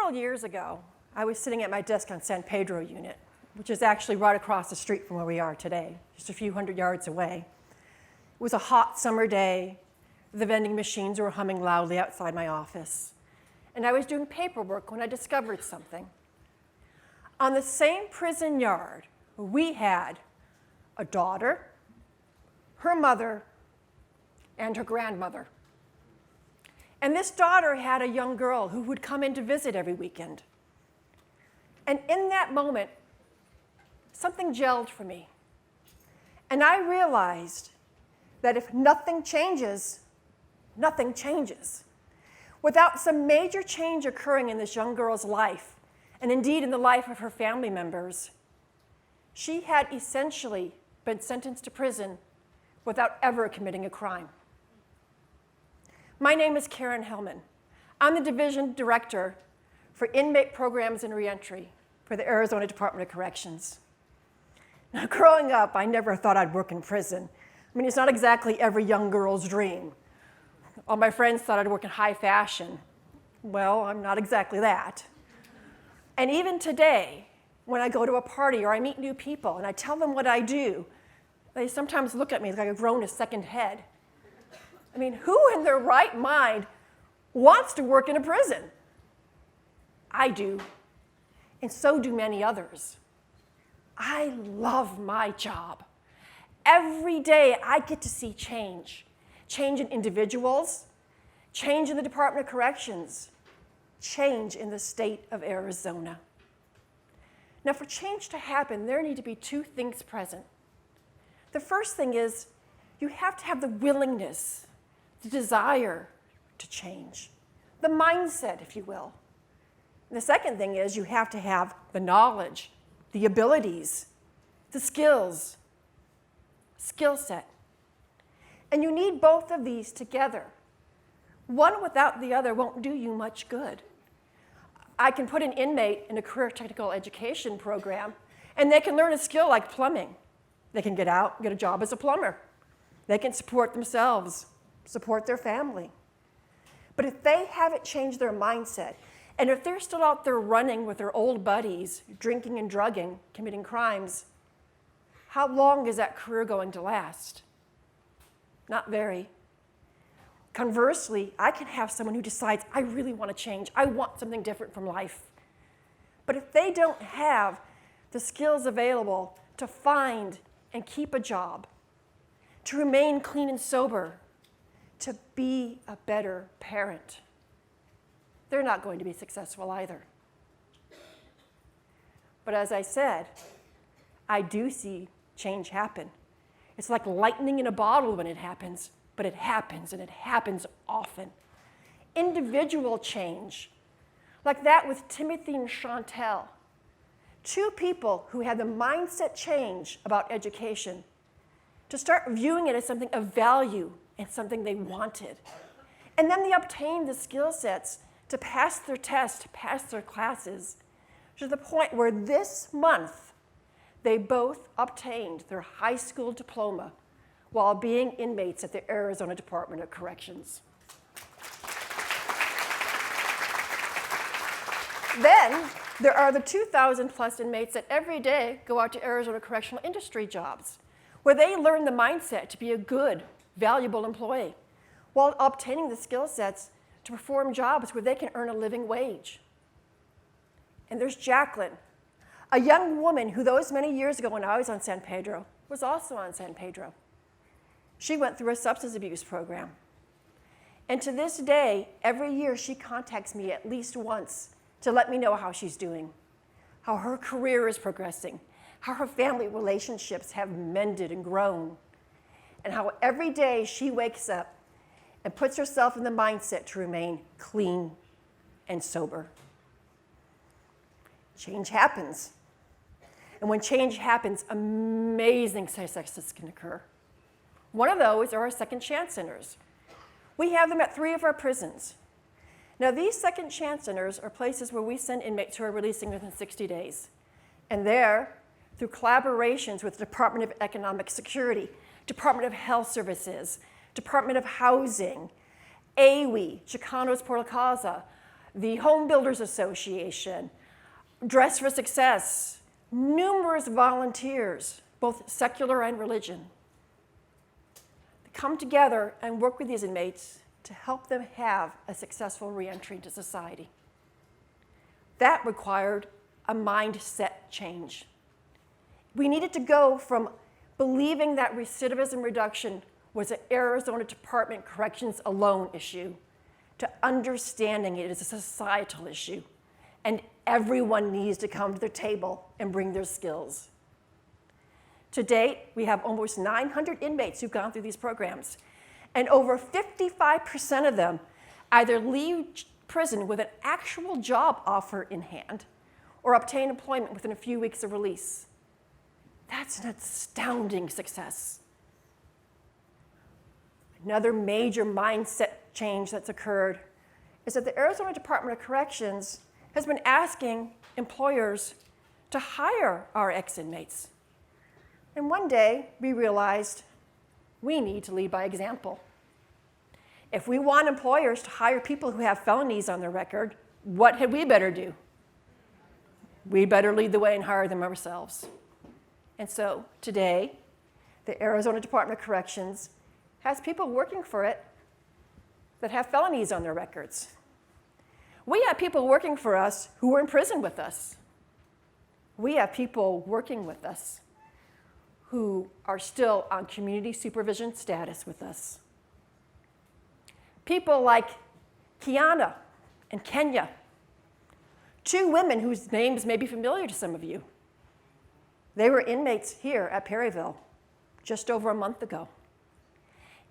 Several years ago, I was sitting at my desk on San Pedro unit, which is actually right across the street from where we are today, just a few hundred yards away. It was a hot summer day. The vending machines were humming loudly outside my office. And I was doing paperwork when I discovered something. On the same prison yard, we had a daughter, her mother, and her grandmother. And this daughter had a young girl who would come in to visit every weekend. And in that moment, something gelled for me. And I realized that if nothing changes, nothing changes. Without some major change occurring in this young girl's life, and indeed in the life of her family members, she had essentially been sentenced to prison without ever committing a crime. My name is Karen Hellman. I'm the Division Director for Inmate Programs and Re-Entry for the Arizona Department of Corrections. Now, growing up, I never thought I'd work in prison. I mean, it's not exactly every young girl's dream. All my friends thought I'd work in high fashion. Well, I'm not exactly that. And even today, when I go to a party or I meet new people and I tell them what I do, they sometimes look at me like I've grown a second head. I mean, who in their right mind wants to work in a prison? I do, and so do many others. I love my job. Every day I get to see change. Change in individuals, change in the Department of Corrections, change in the state of Arizona. Now, for change to happen, there need to be two things present. The first thing is you have to have the willingness, the desire to change, the mindset, if you will. And the second thing is you have to have the knowledge, the abilities, the skills, skill set. And you need both of these together. One without the other won't do you much good. I can put an inmate in a career technical education program, and they can learn a skill like plumbing. They can get out and get a job as a plumber. They can support themselves, support their family. But if they haven't changed their mindset, and if they're still out there running with their old buddies, drinking and drugging, committing crimes, how long is that career going to last? Not very. Conversely, I can have someone who decides, I really want to change. I want something different from life. But if they don't have the skills available to find and keep a job, to remain clean and sober, to be a better parent, they're not going to be successful either. But as I said, I do see change happen. It's like lightning in a bottle when it happens, but it happens, and it happens often. Individual change, like that with Timothy and Chantel, two people who had the mindset change about education to start viewing it as something of value and something they wanted. And then they obtained the skill sets to pass their test, pass their classes, to the point where this month they both obtained their high school diploma while being inmates at the Arizona Department of Corrections. Then there are the 2,000 plus inmates that every day go out to Arizona correctional industry jobs, where they learn the mindset to be a good, valuable employee, while obtaining the skill sets to perform jobs where they can earn a living wage. And there's Jacqueline, a young woman who those many years ago when I was on San Pedro was also on San Pedro. She went through a substance abuse program. And to this day, every year she contacts me at least once to let me know how she's doing, how her career is progressing, how her family relationships have mended and grown, and how every day she wakes up and puts herself in the mindset to remain clean and sober. Change happens. And when change happens, amazing successes can occur. One of those are our second chance centers. We have them at 3 of our prisons. Now, these second chance centers are places where we send inmates who are releasing within 60 days. And there, through collaborations with the Department of Economic Security, Department of Health Services, Department of Housing, AWE, Chicanos por la Causa, the Home Builders Association, Dress for Success, numerous volunteers, both secular and religion, come together and work with these inmates to help them have a successful re-entry into society. That required a mindset change. We needed to go from believing that recidivism reduction was an Arizona Department of Corrections alone issue to understanding it as a societal issue, and everyone needs to come to the table and bring their skills. To date, we have almost 900 inmates who've gone through these programs, and over 55% of them either leave prison with an actual job offer in hand or obtain employment within a few weeks of release. That's an astounding success. Another major mindset change that's occurred is that the Arizona Department of Corrections has been asking employers to hire our ex-inmates. And one day, we realized we need to lead by example. If we want employers to hire people who have felonies on their record, what had we better do? We better lead the way and hire them ourselves. And so today, the Arizona Department of Corrections has people working for it that have felonies on their records. We have people working for us who were in prison with us. We have people working with us who are still on community supervision status with us. People like Kiana and Kenya, two women whose names may be familiar to some of you. They were inmates here at Perryville just over a month ago.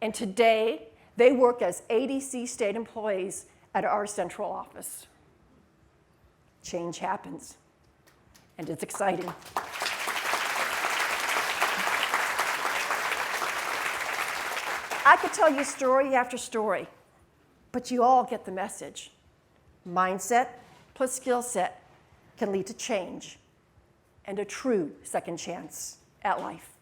And today, they work as ADC state employees at our central office. Change happens, and it's exciting. I could tell you story after story, but you all get the message. Mindset plus skill set can lead to change and a true second chance at life.